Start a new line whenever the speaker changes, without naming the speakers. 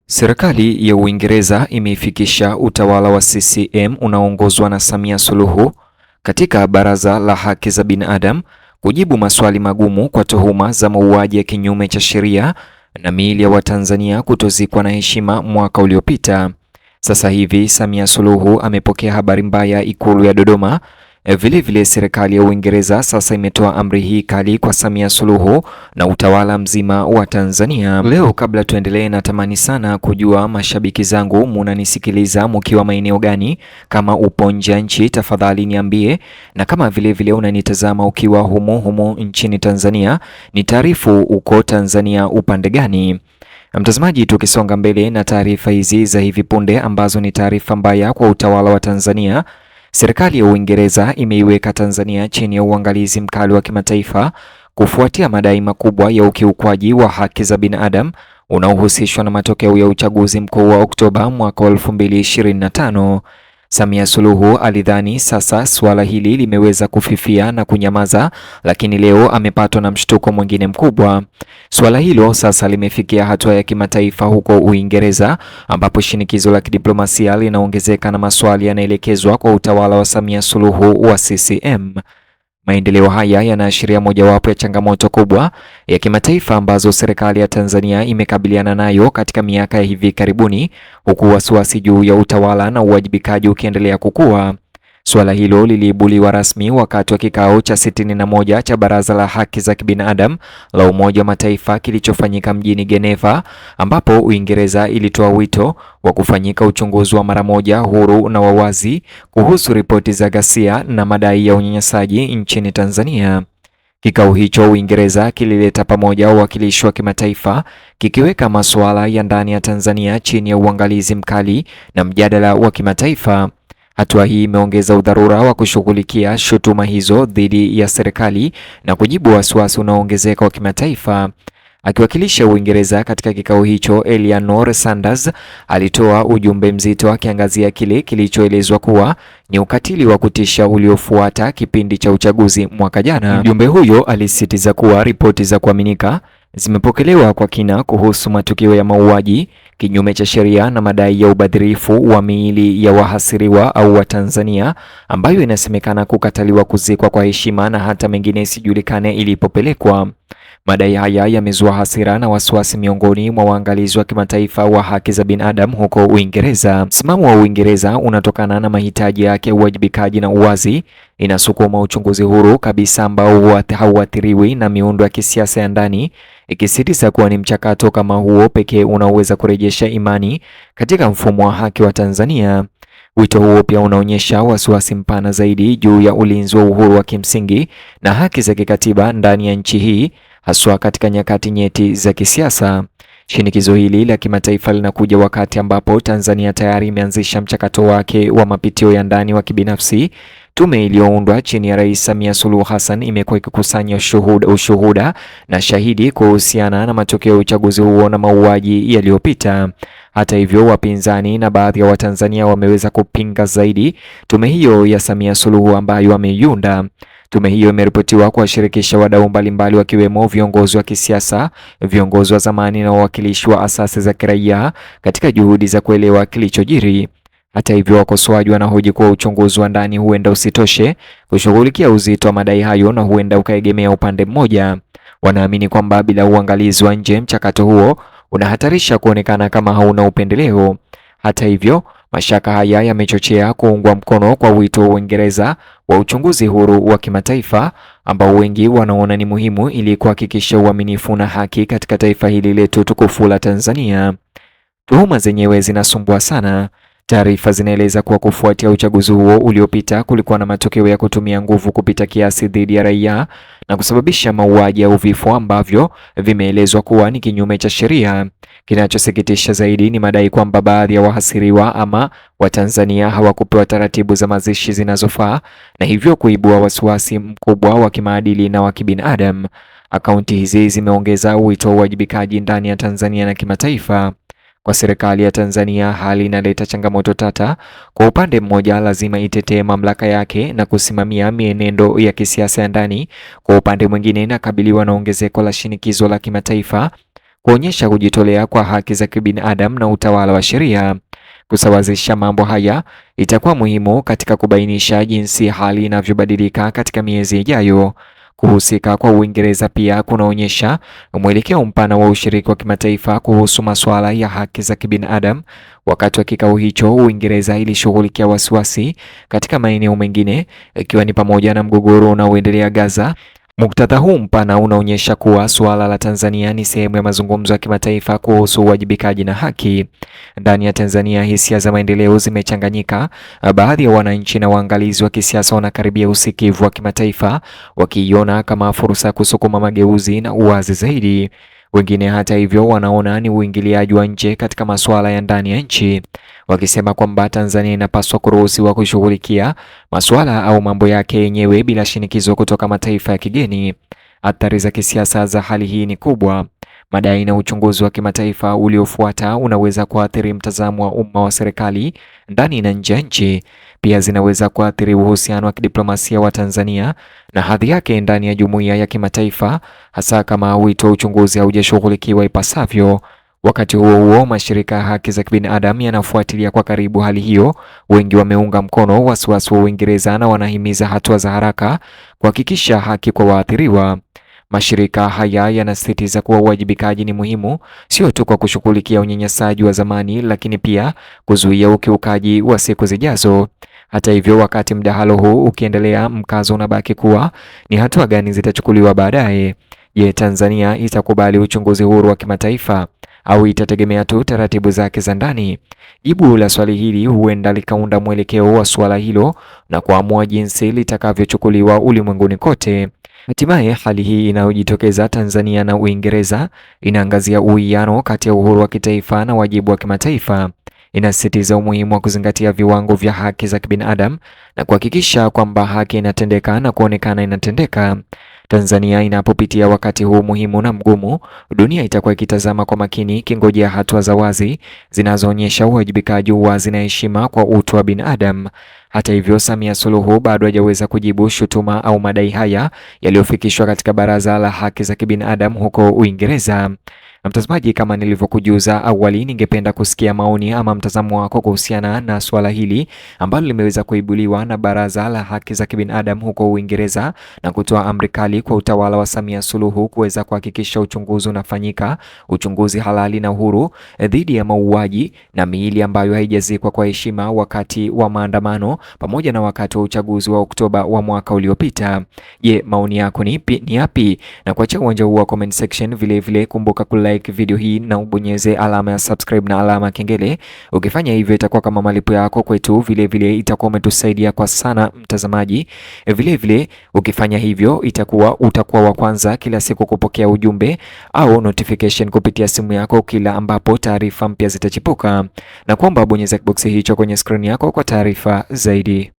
Serikali ya Uingereza imeifikisha utawala wa CCM unaoongozwa na Samia Suluhu katika Baraza la Haki za Binadamu kujibu maswali magumu kwa tuhuma za mauaji ya kinyume cha sheria na miili ya Watanzania kutozikwa na heshima mwaka uliopita. Sasa hivi Samia Suluhu amepokea habari mbaya Ikulu ya Dodoma. Vilevile serikali ya Uingereza sasa imetoa amri hii kali kwa Samia Suluhu na utawala mzima wa Tanzania. Leo kabla tuendelee, natamani sana kujua mashabiki zangu munanisikiliza mukiwa maeneo gani? Kama upo nje ya nchi tafadhali niambie, na kama vilevile unanitazama ukiwa humu nchini Tanzania ni taarifu uko Tanzania upande gani? Mtazamaji, tukisonga mbele na taarifa hizi za hivi punde ambazo ni taarifa mbaya kwa utawala wa Tanzania. Serikali ya Uingereza imeiweka Tanzania chini ya uangalizi mkali wa kimataifa kufuatia madai makubwa ya ukiukwaji wa haki za binadamu unaohusishwa na matokeo ya uchaguzi mkuu wa Oktoba mwaka 2025. Samia Suluhu alidhani sasa suala hili limeweza kufifia na kunyamaza, lakini leo amepatwa na mshtuko mwingine mkubwa. Suala hilo sasa limefikia hatua ya kimataifa huko Uingereza, ambapo shinikizo la kidiplomasia linaongezeka na maswali yanaelekezwa kwa utawala wa Samia Suluhu wa CCM. Maendeleo haya yanaashiria mojawapo ya changamoto kubwa ya kimataifa ambazo serikali ya Tanzania imekabiliana nayo katika miaka ya hivi karibuni, huku wasiwasi juu ya utawala na uwajibikaji ukiendelea kukua. Suala hilo liliibuliwa rasmi wakati wa kikao cha 61 cha Baraza la Haki za Kibinadamu la Umoja wa Mataifa kilichofanyika mjini Geneva, ambapo Uingereza ilitoa wito wa kufanyika uchunguzi wa mara moja, huru na wawazi kuhusu ripoti za ghasia na madai ya unyanyasaji nchini Tanzania. Kikao hicho Uingereza kilileta pamoja wawakilishi wa kimataifa, kikiweka masuala ya ndani ya Tanzania chini ya uangalizi mkali na mjadala wa kimataifa. Hatua hii imeongeza udharura wa kushughulikia shutuma hizo dhidi ya serikali na kujibu wasiwasi unaoongezeka wa kimataifa. Akiwakilisha Uingereza katika kikao hicho, Eleanor Sanders alitoa ujumbe mzito akiangazia kile kilichoelezwa kuwa ni ukatili wa kutisha uliofuata kipindi cha uchaguzi mwaka jana. Mjumbe huyo alisisitiza kuwa ripoti za kuaminika zimepokelewa kwa kina kuhusu matukio ya mauaji kinyume cha sheria na madai ya ubadhirifu wa miili ya wahasiriwa au Watanzania ambayo inasemekana kukataliwa kuzikwa kwa heshima na hata mengine isijulikane ilipopelekwa. Madai haya yamezua hasira na wasiwasi miongoni mwa waangalizi wa kimataifa wa haki za binadamu huko Uingereza. Msimamo wa Uingereza unatokana na mahitaji yake uwajibikaji na uwazi. Inasukuma uchunguzi huru kabisa ambao hauathiriwi na miundo ya kisiasa ya ndani, ikisisitiza kuwa ni mchakato kama huo pekee unaoweza kurejesha imani katika mfumo wa haki wa Tanzania. Wito huo pia unaonyesha wasiwasi mpana zaidi juu ya ulinzi wa uhuru wa kimsingi na haki za kikatiba ndani ya nchi hii, haswa katika nyakati nyeti za kisiasa. Shinikizo hili la kimataifa linakuja wakati ambapo Tanzania tayari imeanzisha mchakato wake wa mapitio ya ndani wa kibinafsi. Tume iliyoundwa chini ya Rais Samia Suluhu Hassan imekuwa ikikusanya ushuhuda na shahidi kuhusiana na matokeo ya uchaguzi huo na mauaji yaliyopita. Hata hivyo, wapinzani na baadhi ya Watanzania wameweza kupinga zaidi tume hiyo ya Samia Suluhu ambayo ameiunda. Tume hiyo imeripotiwa kuwashirikisha wadau mbalimbali wakiwemo viongozi wa kisiasa, viongozi wa zamani na wawakilishi wa asasi za kiraia katika juhudi za kuelewa kilichojiri. Hata hivyo, wakosoaji wanahoji kuwa uchunguzi wa ndani huenda usitoshe kushughulikia uzito wa madai hayo na huenda ukaegemea upande mmoja. Wanaamini kwamba bila uangalizi wa nje, mchakato huo unahatarisha kuonekana kama hauna upendeleo. Hata hivyo, mashaka haya yamechochea kuungwa mkono kwa wito wa Uingereza wa uchunguzi huru wa kimataifa ambao wengi wanaona ni muhimu ili kuhakikisha uaminifu na haki katika taifa hili letu tukufu la Tanzania. Tuhuma zenyewe zinasumbua sana. Taarifa zinaeleza kuwa kufuatia uchaguzi huo uliopita kulikuwa na matokeo ya kutumia nguvu kupita kiasi dhidi ya raia na kusababisha mauaji au vifo ambavyo vimeelezwa kuwa ni kinyume cha sheria. Kinachosikitisha zaidi ni madai kwamba baadhi ya wahasiriwa ama Watanzania hawakupewa taratibu za mazishi zinazofaa na hivyo kuibua wasiwasi mkubwa wa kimaadili na wa kibinadamu. Akaunti hizi zimeongeza wito wa uwajibikaji ndani ya Tanzania na kimataifa. Kwa serikali ya Tanzania, hali inaleta changamoto tata. Kwa upande mmoja, lazima itetee mamlaka yake na kusimamia mienendo ya kisiasa ya ndani. Kwa upande mwingine, inakabiliwa na ongezeko la shinikizo la kimataifa huonyesha kujitolea kwa haki za kibinadamu na utawala wa sheria. Kusawazisha mambo haya itakuwa muhimu katika kubainisha jinsi hali inavyobadilika katika miezi ijayo. Kuhusika kwa Uingereza pia kunaonyesha mwelekeo mpana wa ushiriki wa kimataifa kuhusu masuala ya haki za kibinadamu. Wakati wa kikao hicho, Uingereza ilishughulikia wasiwasi katika maeneo mengine, ikiwa ni pamoja na mgogoro unaoendelea Gaza. Muktadha huu mpana unaonyesha kuwa suala la Tanzania ni sehemu ya mazungumzo ya kimataifa kuhusu uwajibikaji na haki. Ndani ya Tanzania, hisia za maendeleo zimechanganyika. Baadhi ya wananchi na waangalizi wa kisiasa wanakaribia usikivu wa kimataifa, wakiiona kama fursa ya kusukuma mageuzi na uwazi zaidi. Wengine hata hivyo wanaona ni uingiliaji wa nje katika masuala ya ndani ya nchi, wakisema kwamba Tanzania inapaswa kuruhusiwa kushughulikia masuala au mambo yake yenyewe bila shinikizo kutoka mataifa ya kigeni. Athari za kisiasa za hali hii ni kubwa. Madai na uchunguzi wa kimataifa uliofuata unaweza kuathiri mtazamo wa umma wa serikali ndani na nje ya nchi. Pia zinaweza kuathiri uhusiano wa kidiplomasia wa Tanzania na hadhi yake ndani ya jumuiya ya kimataifa, hasa kama wito wa uchunguzi haujashughulikiwa ipasavyo. Wakati huo huo, mashirika ya haki za kibinadamu yanafuatilia kwa karibu hali hiyo. Wengi wameunga mkono wasiwasi wa Uingereza na wanahimiza hatua za haraka kuhakikisha haki kwa waathiriwa. Mashirika haya yanasisitiza kuwa uwajibikaji ni muhimu, sio tu kwa kushughulikia unyanyasaji wa zamani, lakini pia kuzuia ukiukaji wa siku zijazo. Hata hivyo, wakati mdahalo huu ukiendelea, mkazo unabaki kuwa ni hatua gani zitachukuliwa baadaye. Je, Tanzania itakubali uchunguzi huru wa kimataifa au itategemea tu taratibu zake za ndani? Jibu la swali hili huenda likaunda mwelekeo wa suala hilo na kuamua jinsi litakavyochukuliwa ulimwenguni kote. Hatimaye, hali hii inayojitokeza Tanzania na Uingereza inaangazia uwiano kati ya uhuru wa kitaifa na wajibu wa kimataifa. Inasisitiza umuhimu wa kuzingatia viwango vya haki za kibinadamu na kuhakikisha kwamba haki inatendeka na kuonekana inatendeka. Tanzania inapopitia wakati huu muhimu na mgumu, dunia itakuwa ikitazama kwa makini, ikingojea hatua za wazi zinazoonyesha uwajibikaji, uwazi na heshima kwa utu wa binadamu. Hata hivyo, Samia Suluhu bado hajaweza kujibu shutuma au madai haya yaliyofikishwa katika Baraza la Haki za Kibinadamu huko Uingereza. Mtazamaji, kama nilivyokujuza awali, ningependa kusikia maoni ama mtazamo wako kuhusiana na swala hili ambalo limeweza kuibuliwa na Baraza la Haki za Kibinadamu huko Uingereza na kutoa amri kali kwa utawala wa Samia Suluhu kuweza kuhakikisha uchunguzi unafanyika, uchunguzi halali na uhuru dhidi ya mauaji na miili ambayo haijazikwa kwa heshima wakati wa maandamano pamoja na wakati wa uchaguzi wa Oktoba wa mwaka uliopita. Je, maoni yako ni yapi? Na kuacha uwanja huu wa comment section. Vile kumbuka like video hii na ubonyeze alama ya subscribe na alama kengele. Ukifanya hivyo itakuwa kama malipo yako kwetu, vile itakuwa umetusaidia kwa sana mtazamaji. Vile ukifanya hivyo utakuwa wa kwanza kila siku kupokea ujumbe au notification kupitia simu yako kila ambapo taarifa mpya zitachipuka, na kuomba bonyeza box hicho kwenye screen yako kwa taarifa zaidi.